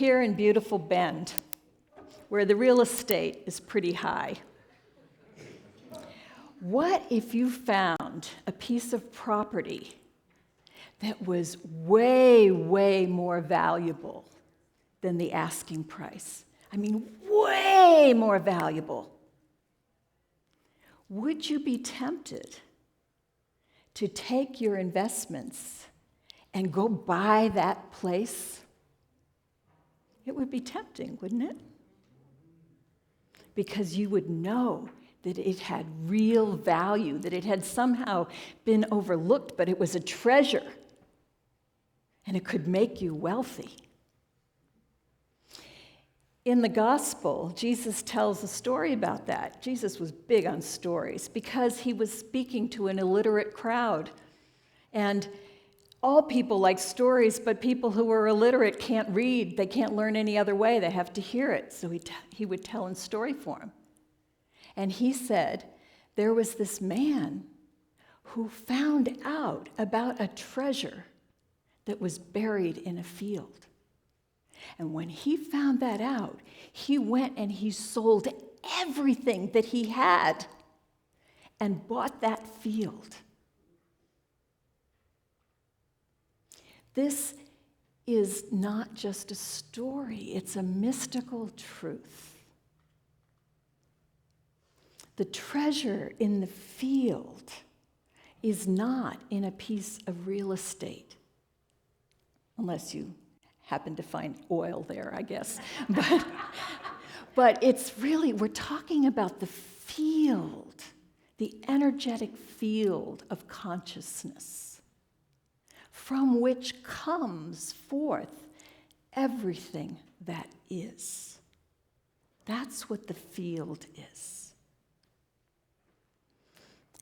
here in beautiful Bend, where the real estate is pretty high. What if you found a piece of property that was way, way more valuable than the asking price? I mean, way more valuable. Would you be tempted to take your investments and go buy that place? It would be tempting, wouldn't it? Because you would know that it had real value, that it had somehow been overlooked, but it was a treasure, and it could make you wealthy. In the gospel, Jesus tells a story about that. Jesus was big on stories because he was speaking to an illiterate crowd. And all people like stories, but people who are illiterate can't read. They can't learn any other way. They have to hear it. So he would tell in story form. And he said, there was this man who found out about a treasure that was buried in a field. And when he found that out, he went and he sold everything that he had and bought that field. This is not just a story, it's a mystical truth. The treasure in the field is not in a piece of real estate, unless you happen to find oil there, I guess. But it's really, we're talking about the field, the energetic field of consciousness, from which comes forth everything that is. That's what the field is.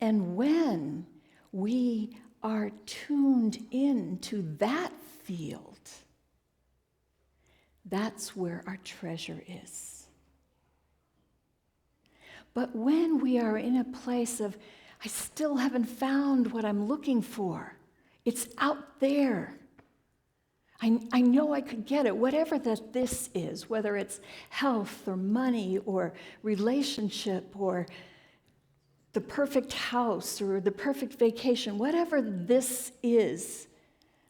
And when we are tuned into that field, that's where our treasure is. But when we are in a place of, I still haven't found what I'm looking for, it's out there. I know I could get it, whatever that this is, whether it's health or money or relationship or the perfect house or the perfect vacation, whatever this is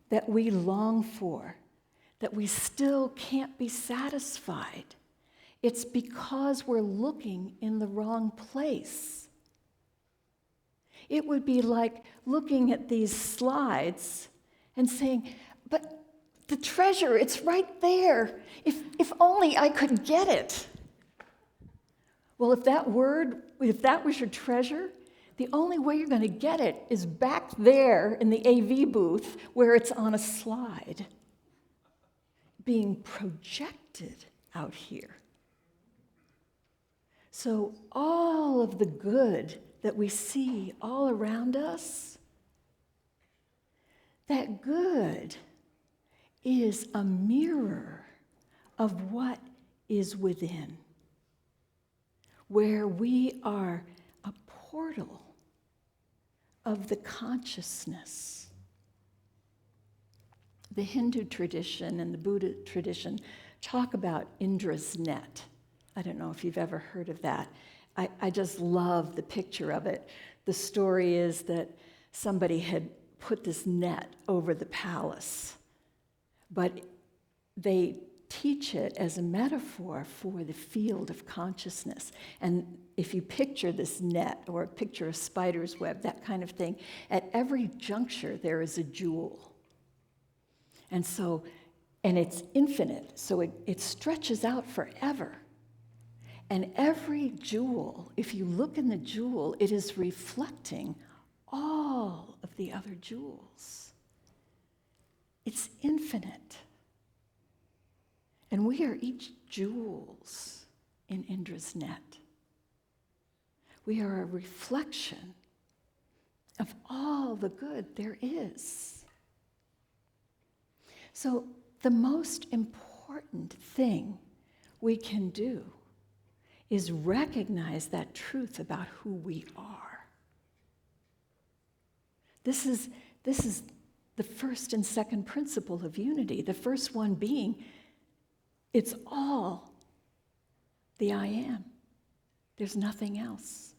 that we long for, that we still can't be satisfied. It's because we're looking in the wrong place. It would be like looking at these slides and saying, but the treasure, it's right there. If only I could get it. Well, if that was your treasure, the only way you're going to get it is back there in the AV booth where it's on a slide, being projected out here. So all of the good that we see all around us, that good is a mirror of what is within, where we are a portal of the consciousness. The Hindu tradition and the Buddha tradition talk about Indra's net. I don't know if you've ever heard of that. I just love the picture of it. The story is that somebody had put this net over the palace, but they teach it as a metaphor for the field of consciousness. And if you picture this net or picture a spider's web, that kind of thing, at every juncture there is a jewel. And it's infinite, so it stretches out forever. And every jewel, if you look in the jewel, it is reflecting all of the other jewels. It's infinite. And we are each jewels in Indra's net. We are a reflection of all the good there is. So the most important thing we can do is recognize that truth about who we are. This is the first and second principle of unity. The first one being It's all the I am. There's nothing else.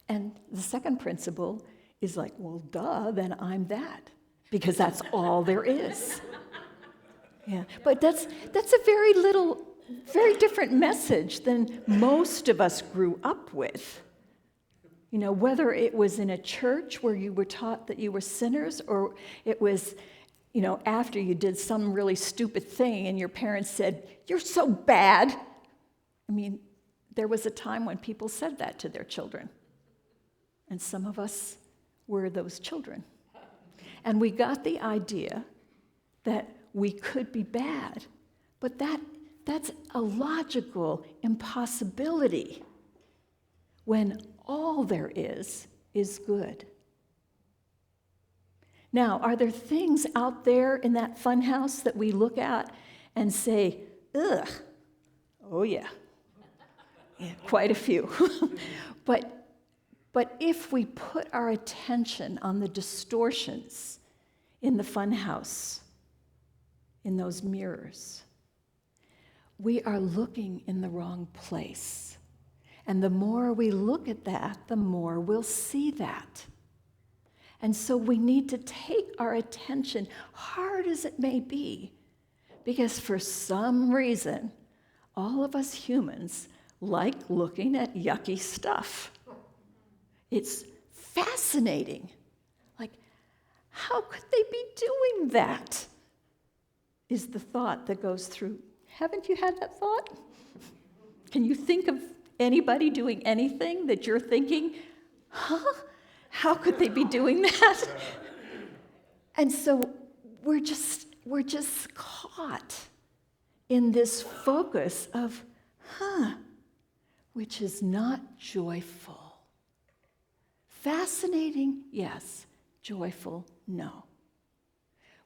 And the second principle is like, well, duh, then I'm that, because that's all there is. Yeah, but that's a very different message than most of us grew up with. You know, whether it was in a church where you were taught that you were sinners, or it was, you know, after you did some really stupid thing and your parents said, "You're so bad." I mean, there was a time when people said that to their children. And some of us were those children. And we got the idea that we could be bad, but that's a logical impossibility when all there is good. Now, are there things out there in that funhouse that we look at and say, ugh, oh yeah, quite a few. But if we put our attention on the distortions in the funhouse, in those mirrors, we are looking in the wrong place. And the more we look at that, the more we'll see that. And so we need to take our attention, hard as it may be, because for some reason, all of us humans like looking at yucky stuff. It's fascinating. Like, how could they be doing that? Is the thought that goes through. Haven't you had that thought? Can you think of anybody doing anything that you're thinking, huh? How could they be doing that? And so we're just caught in this focus of, which is not joyful. Fascinating, yes. Joyful, no.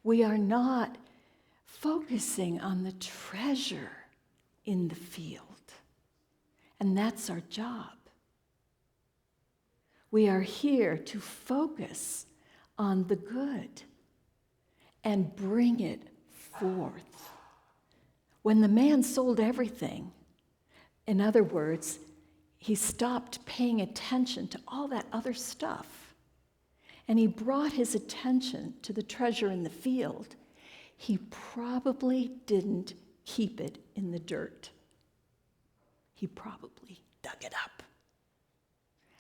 We are not focusing on the treasure in the field. And that's our job. We are here to focus on the good and bring it forth. When the man sold everything, in other words, he stopped paying attention to all that other stuff, and he brought his attention to the treasure in the field, he probably didn't keep it in the dirt. He probably dug it up.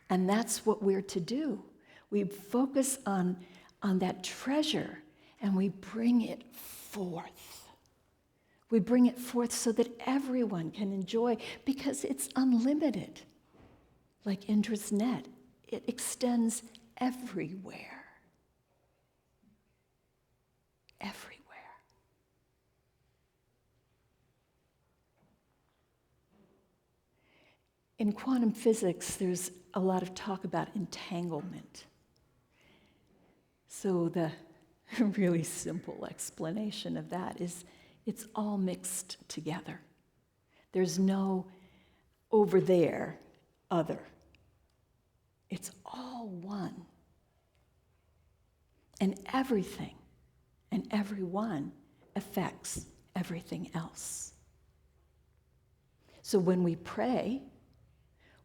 And that's what we're to do. We focus on that treasure and we bring it forth. We bring it forth so that everyone can enjoy, because it's unlimited. Like Indra's net, it extends everywhere. Everywhere. In quantum physics, there's a lot of talk about entanglement. So the really simple explanation of that is it's all mixed together. There's no over there, other. It's all one. And everything and everyone affects everything else. So when we pray,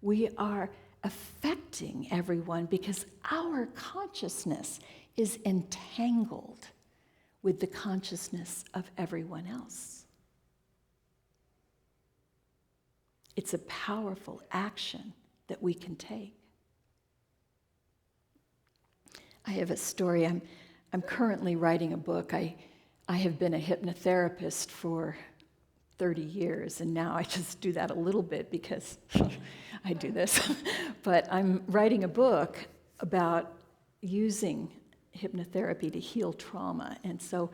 we are affecting everyone because our consciousness is entangled with the consciousness of everyone else. It's a powerful action that we can take. I have a story. I'm currently writing a book. I have been a hypnotherapist for 30 years, and now I just do that a little bit because I do this. But I'm writing a book about using hypnotherapy to heal trauma. And so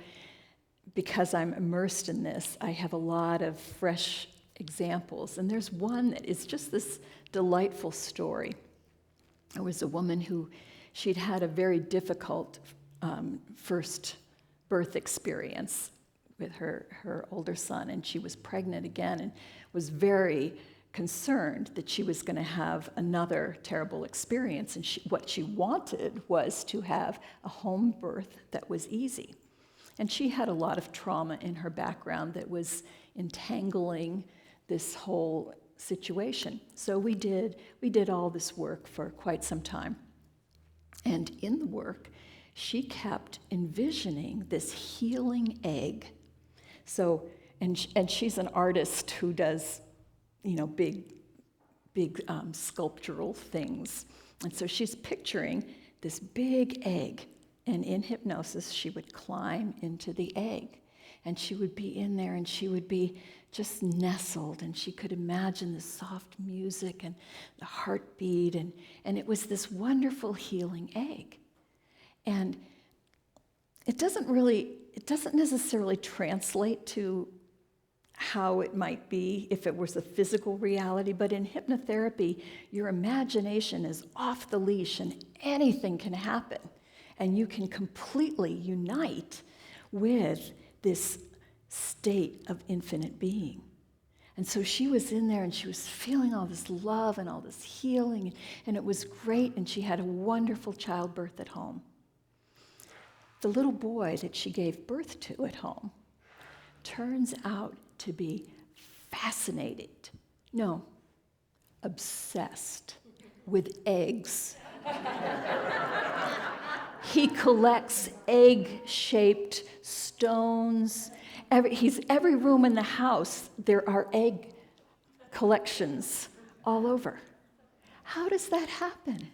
because I'm immersed in this, I have a lot of fresh examples. And there's one that is just this delightful story. There was a woman who she'd had a very difficult first birth experience with her older son, and she was pregnant again and was very concerned that she was going to have another terrible experience. And what she wanted was to have a home birth that was easy. And she had a lot of trauma in her background that was entangling this whole situation. So we did all this work for quite some time. And in the work, she kept envisioning this healing egg. So, and she's an artist who does, big sculptural things. And so she's picturing this big egg. And in hypnosis, she would climb into the egg. And she would be in there, and she would be just nestled, and she could imagine the soft music and the heartbeat, and it was this wonderful healing egg. And it doesn't necessarily translate to how it might be if it was a physical reality, but in hypnotherapy, your imagination is off the leash and anything can happen. And you can completely unite with this state of infinite being. And so she was in there and she was feeling all this love and all this healing, and it was great, and she had a wonderful childbirth at home. The little boy that she gave birth to at home turns out to be obsessed with eggs. He collects egg-shaped stones. Every room in the house, there are egg collections all over. How does that happen?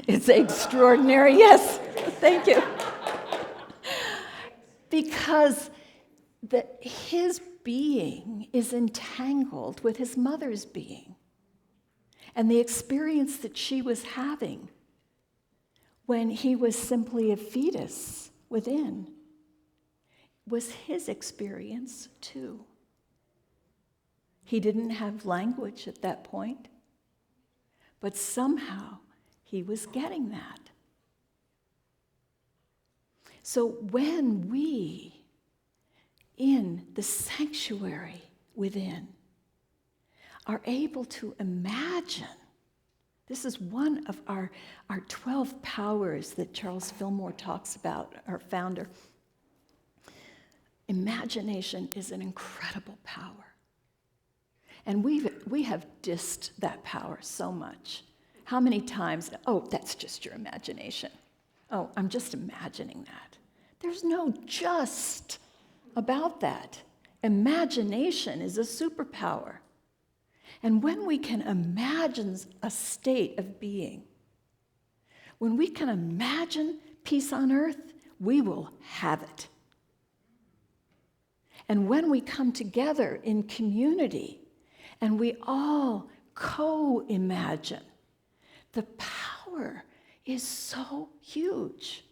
It's extraordinary, yes. Thank you. Because his being is entangled with his mother's being. And the experience that she was having when he was simply a fetus within was his experience too. He didn't have language at that point, but somehow he was getting that. So when we, in the sanctuary within, are able to imagine, this is one of our 12 powers that Charles Fillmore talks about, our founder. Imagination is an incredible power. And we have dissed that power so much. How many times, that's just your imagination. Oh, I'm just imagining that. There's no just about that. Imagination is a superpower. And when we can imagine a state of being, when we can imagine peace on earth, we will have it. And when we come together in community and we all co-imagine, the power is so huge.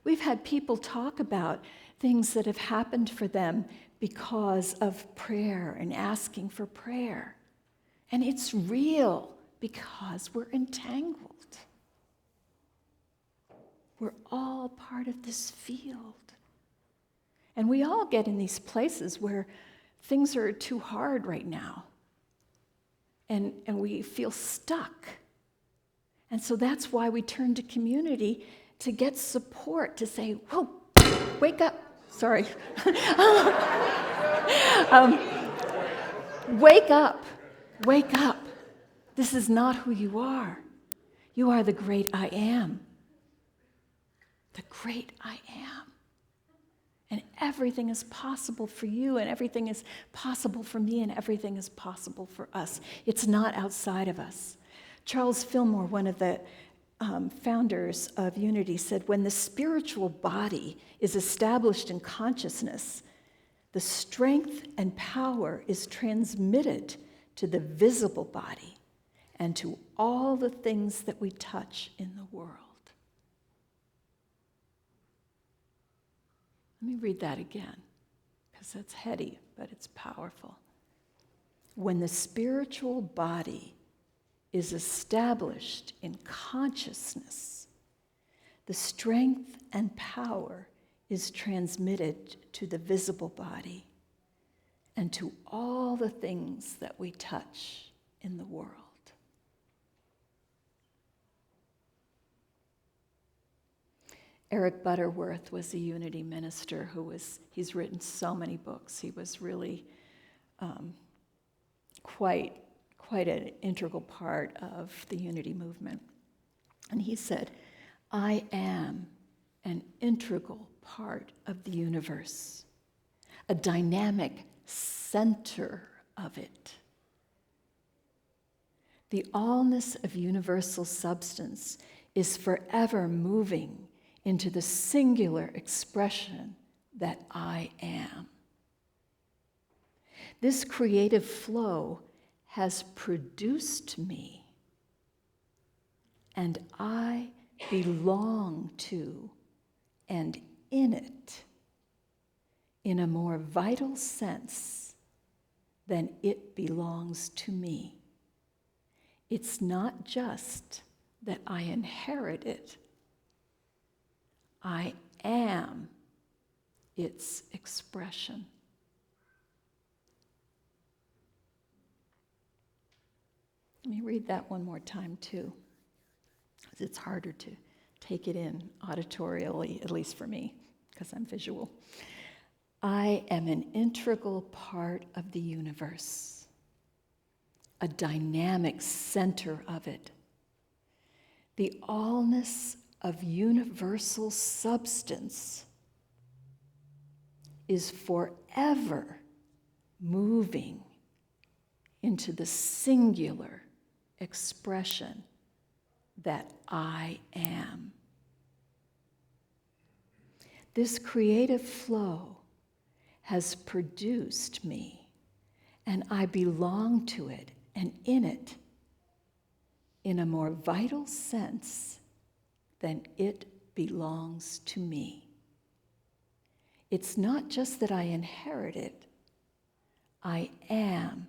We've had people talk about things that have happened for them because of prayer and asking for prayer. And it's real because we're entangled. We're all part of this field. And we all get in these places where things are too hard right now. And we feel stuck. And so that's why we turn to community to get support, to say, whoa, wake up. Sorry. Wake up. Wake up. This is not who you are. You are the great I am. The great I am. And everything is possible for you, and everything is possible for me, and everything is possible for us. It's not outside of us. Charles Fillmore, one of the founders of Unity, said, when the spiritual body is established in consciousness, the strength and power is transmitted to the visible body and to all the things that we touch in the world. Let me read that again, because that's heady, but it's powerful. When the spiritual body is established in consciousness, the strength and power is transmitted to the visible body and to all the things that we touch in the world. Eric Butterworth was a Unity minister he's written so many books. He was really quite an integral part of the Unity movement. And he said, I am an integral part of the universe, a dynamic center of it. The allness of universal substance is forever moving into the singular expression that I am. This creative flow has produced me, and I belong to and in it in a more vital sense than it belongs to me. It's not just that I inherit it. I am its expression. Let me read that one more time too, because it's harder to take it in auditorially, at least for me, because I'm visual. I am an integral part of the universe, a dynamic center of it. The allness of universal substance is forever moving into the singular expression that I am. This creative flow has produced me, and I belong to it and in it in a more vital sense than it belongs to me. It's not just that I inherit it, I am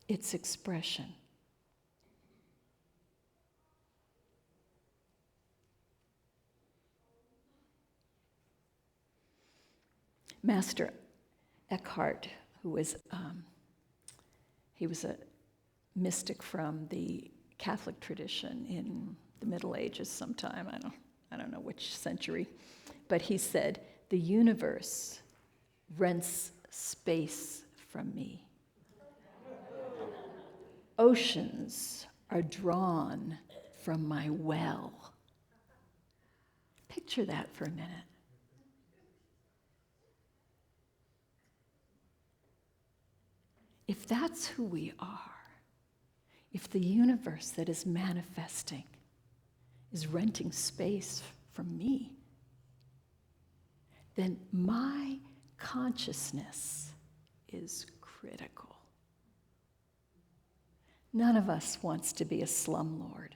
its expression. Master Eckhart, who was he was a mystic from the Catholic tradition in the Middle Ages sometime, I don't know which century, but he said, the universe rents space from me. Oceans are drawn from my well. Picture that for a minute. If that's who we are, if the universe that is manifesting is renting space from me, then my consciousness is critical. None of us wants to be a slumlord.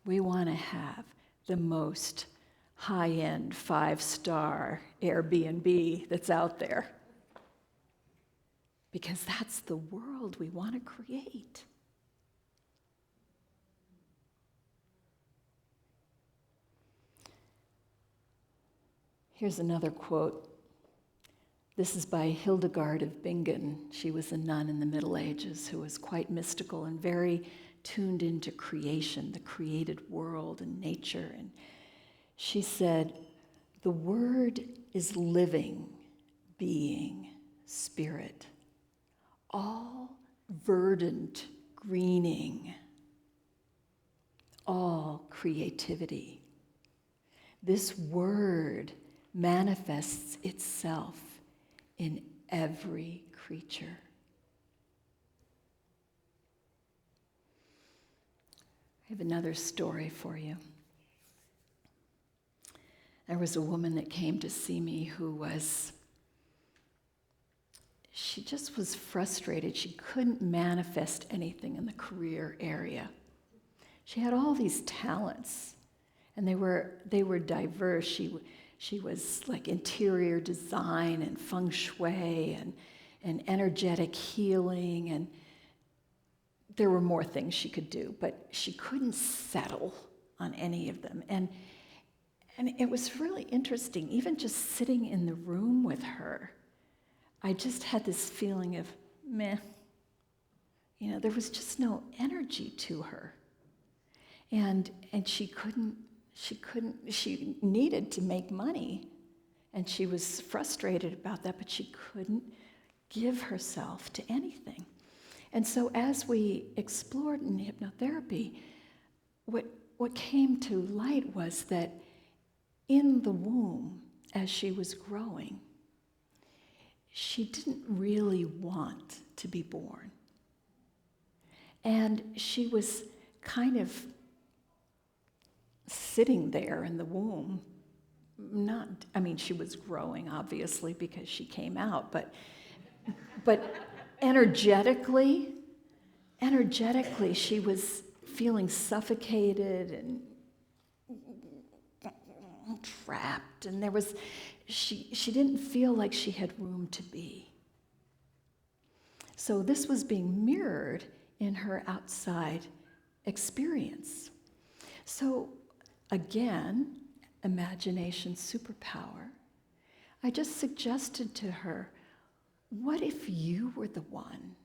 We want to have the most high-end 5-star Airbnb that's out there, because that's the world we want to create. Here's another quote. This is by Hildegard of Bingen. She was a nun in the Middle Ages who was quite mystical and very tuned into creation, the created world and nature. And she said, the word is living, being, spirit, all verdant greening, all creativity. This word manifests itself in every creature. I have another story for you. There was a woman that came to see me she just was frustrated. She couldn't manifest anything in the career area. She had all these talents, and they were diverse. She was like interior design and feng shui and energetic healing, and there were more things she could do, but she couldn't settle on any of them. And it was really interesting, even just sitting in the room with her, I just had this feeling of meh. There was just no energy to her. And she needed to make money, and she was frustrated about that, but she couldn't give herself to anything. And so as we explored in hypnotherapy, what came to light was that in the womb, as she was growing, she didn't really want to be born. And she was kind of sitting there in the womb. She was growing, obviously, because she came out, but energetically, she was feeling suffocated and trapped, and she didn't feel like she had room to be. So this was being mirrored in her outside experience. So again, imagination superpower, I just suggested to her, what if you were the one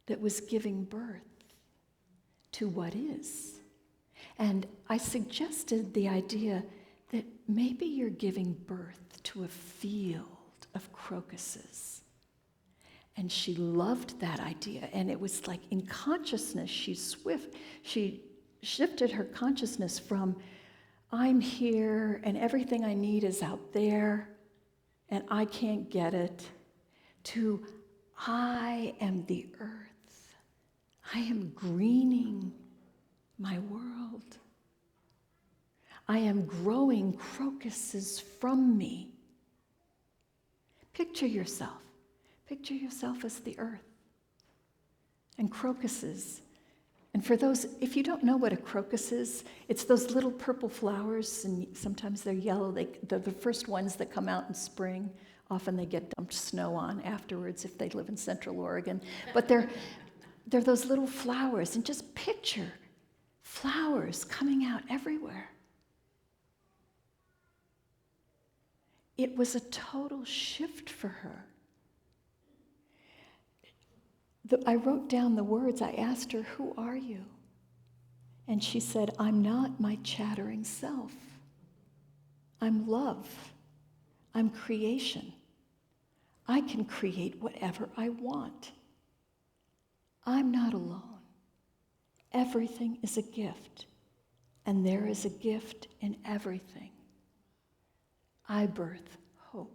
that was giving birth to what is? And I suggested the idea that maybe you're giving birth to a field of crocuses. And she loved that idea. And it was like in consciousness, she shifted her consciousness from, I'm here and everything I need is out there and I can't get it, to I am the earth. I am greening my world. I am growing crocuses from me. Picture yourself as the earth and crocuses. And for those, if you don't know what a crocus is, it's those little purple flowers, and sometimes they're yellow. They're the first ones that come out in spring. Often they get dumped snow on afterwards if they live in Central Oregon. But they're those little flowers, and just picture flowers coming out everywhere. It was a total shift for her. I wrote down the words. I asked her, who are you? And she said, I'm not my chattering self. I'm love. I'm creation. I can create whatever I want. I'm not alone. Everything is a gift, and there is a gift in everything. I birth hope.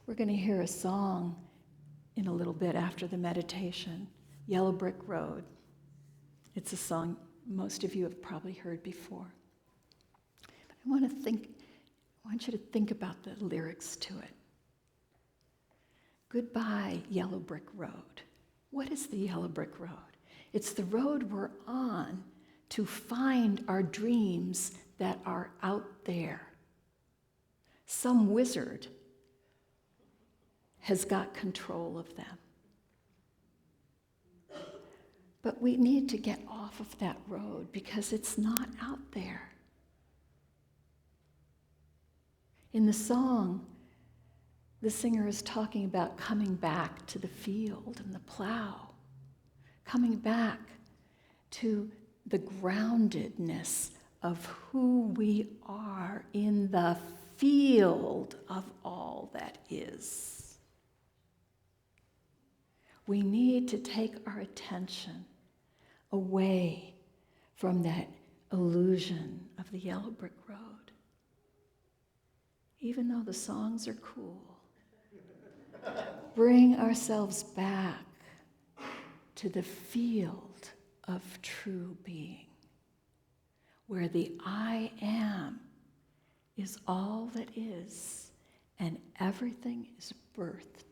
We're going to hear a song in a little bit after the meditation, Yellow Brick Road. It's a song most of you have probably heard before. But I want you to think about the lyrics to it. Goodbye, yellow brick road. What is the yellow brick road? It's the road we're on to find our dreams that are out there. Some wizard has got control of them. But we need to get off of that road because it's not out there. In the song, the singer is talking about coming back to the field and the plow, coming back to the groundedness of who we are in the field of all that is. We need to take our attention away from that illusion of the yellow brick road. Even though the songs are cool, bring ourselves back to the field of true being, where the I am is all that is, and everything is birthed